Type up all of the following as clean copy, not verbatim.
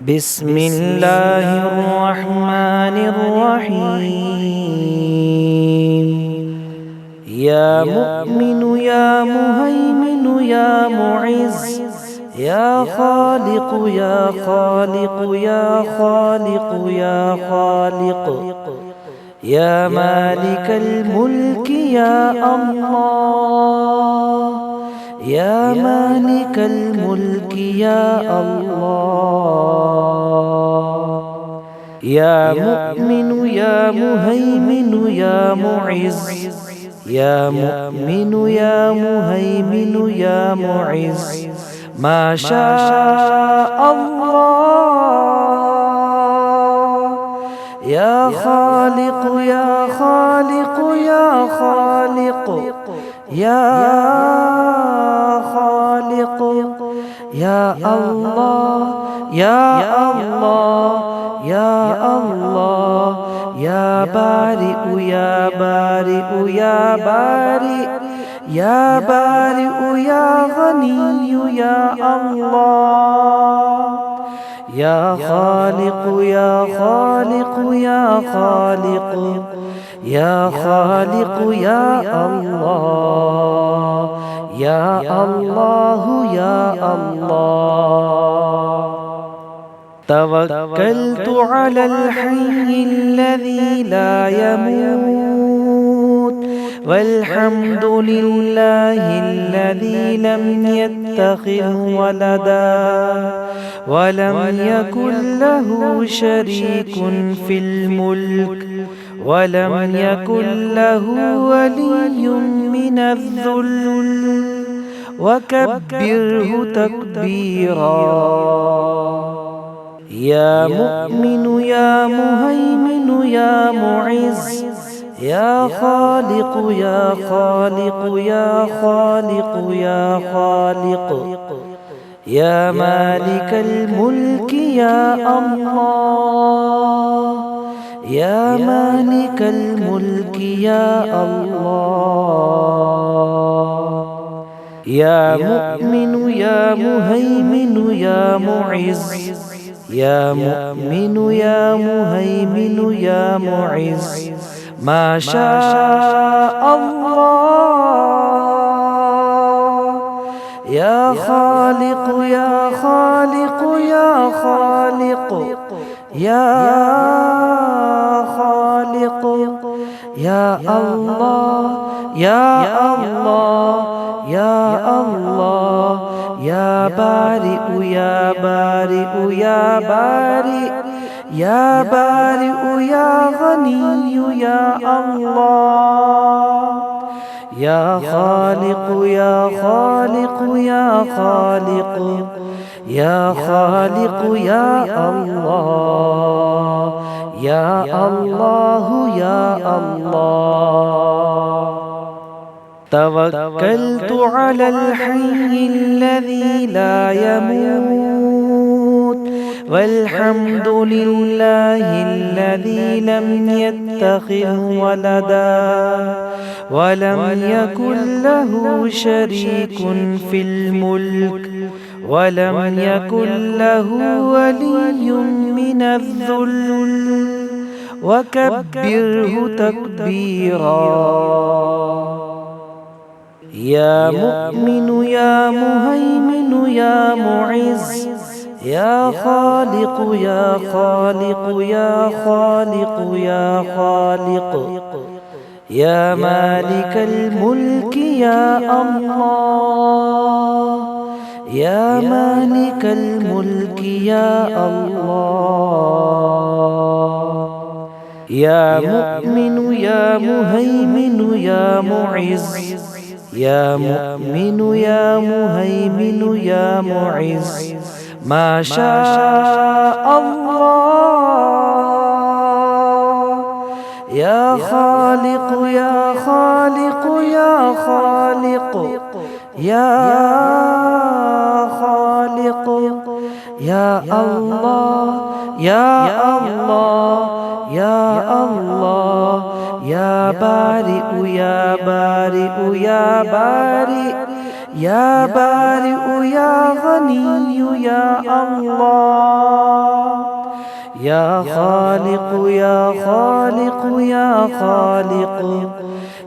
بسم الله الرحمن الرحيم. يا مؤمن يا مهيمن يا معز يا خالق يا خالق يا خالق يا خالق يا مالك الملك يا الله يا مالك الملك يا الله. يا مؤمن يا مهيمن يا معز يا مؤمن يا مهيمن يا معز ما شاء الله. يا خالق يا خالق يا خالق يا خالق يا الله يا الله يا الله يا بارئ يا بارئ يا بارئ يا بارئ يا غني يا الله. يا خالق يا خالق يا خالق يا خالق يا الله يا الله يا الله. توكلت على الحي الذي لا يموت والحمد لله الذي لم يتخذ ولدا ولم يكن له شريك في الملك ولم يكن له ولي من الذل وكبره تكبيرا. يا مؤمن يا مهيمن يا معز يا خالق يا خالق يا خالق يا خالق يا مالك الملك يا الله يا مالك الملك يا الله. يا مؤمن يا مهيمن يا معز يا مؤمن يا مهيمن يا معز ما شاء الله. يا خالق يا خالق يا خالق يا خالق يا الله يا الله يا الله يا بارئ يا بارئ يا بارئ يا بارئ يا غني يا الله. يا خالق يا خالق يا خالق يا خالق يا الله يا الله يا الله. توكلت على الحي الذي لا يموت والحمد لله الذي لم يتخذ ولدا ولم يكن له شريك في الملك ولم يكن له ولي من الذل وكبره تكبيرا. يا مؤمن يا مهيمن يا معز يا خالق يا خالق يا خالق يا خالق يا مالك الملك يا الله يا مالك الملك يا الله. يا مؤمن يا مهيمن يا معز يا مؤمن يا مهيمن يا معز ما شاء الله. يا خالق يا خالق يا خالق يا خالق يا الله يا الله يا الله يا بارئ يا بارئ يا بارئ يا بارئ يا غني يا الله. يا خالق يا خالق يا خالق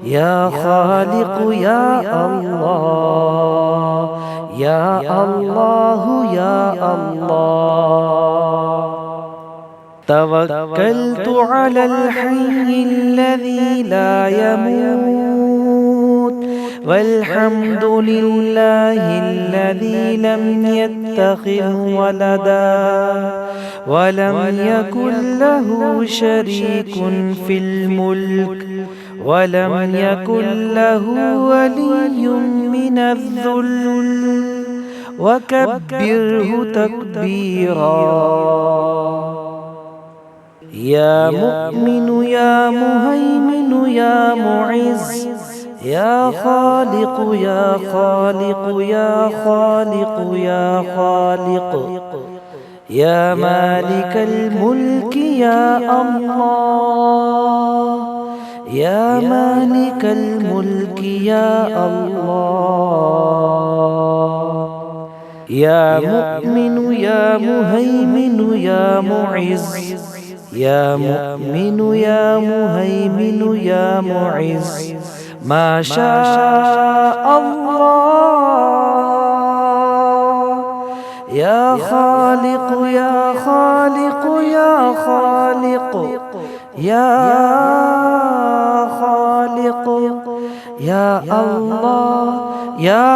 يا خالق يا الله يا الله يا الله. توكلت على الحي الذي لا يموت والحمد لله الذي لم يتخذ ولدا ولم يكن له شريك في الملك ولم يكن له ولي من الذل وكبره تكبيرا. يا مؤمن يا مهيمن يا معز يا خالق يا خالق يا خالق يا خالق يا مالك الملك يا الله يا مالك الملك يا الله. يا مؤمن يا مهيمن يا معز يا مؤمن يا مهيمن يا معز ما شاء الله. يا خالق يا خالق يا خالق يا خالق يا الله يا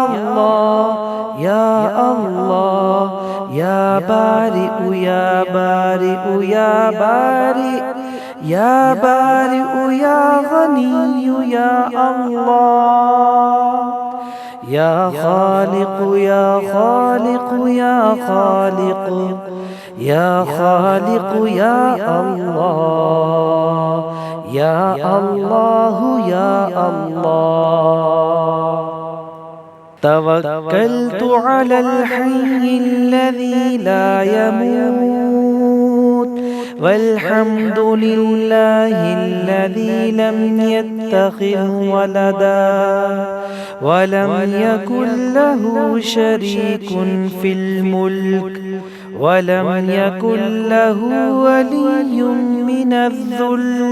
الله يا الله يا بارئ يا بارئ يا بارئ يا بارئ يا غني يا الله. يا خالق يا خالق يا خالق يا خالق يا الله يا الله يا الله. توكلت على الحي الذي لا يموت والحمد لله الذي لم يتخذ ولدا ولم يكن له شريك في الملك ولم يكن له ولي من الذل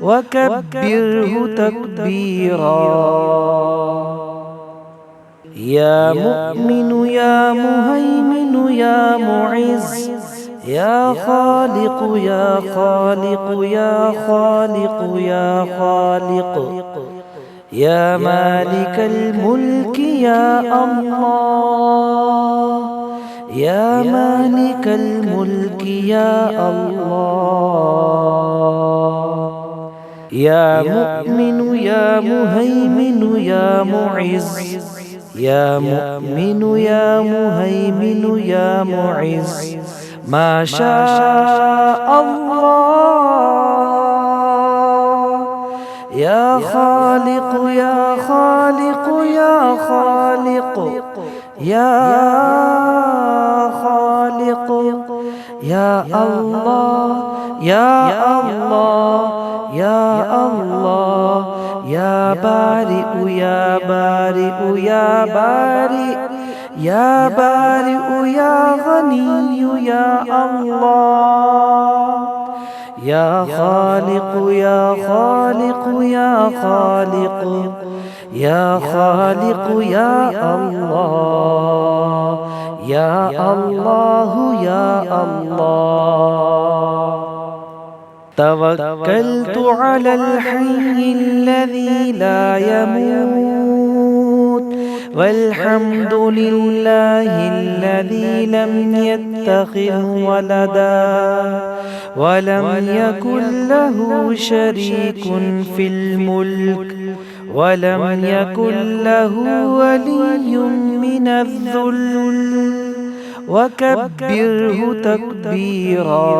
وكبره تكبيرا. يا مؤمن يا مهيمن يا معز يا خالق يا خالق يا خالق يا خالق يا مالك الملك يا الله يا مالك الملك يا الله. يا مؤمن يا مهيمن يا معز يا مؤمن يا مهيمن يا معز ما شاء الله. يا خالق يا خالق يا خالق يا خالق يا الله يا الله يا الله يا بارئ يا بارئ يا بارئ يا بارئ يا غني يا الله. يا خالق يا خالق يا خالق يا خالق يا الله يا الله يا الله. توكلت على الحي الذي لا يموت والحمد لله الذي لم يتخذ ولدا ولم يكن له شريك في الملك ولم يكن له ولي من الذل وكبره تكبيرا.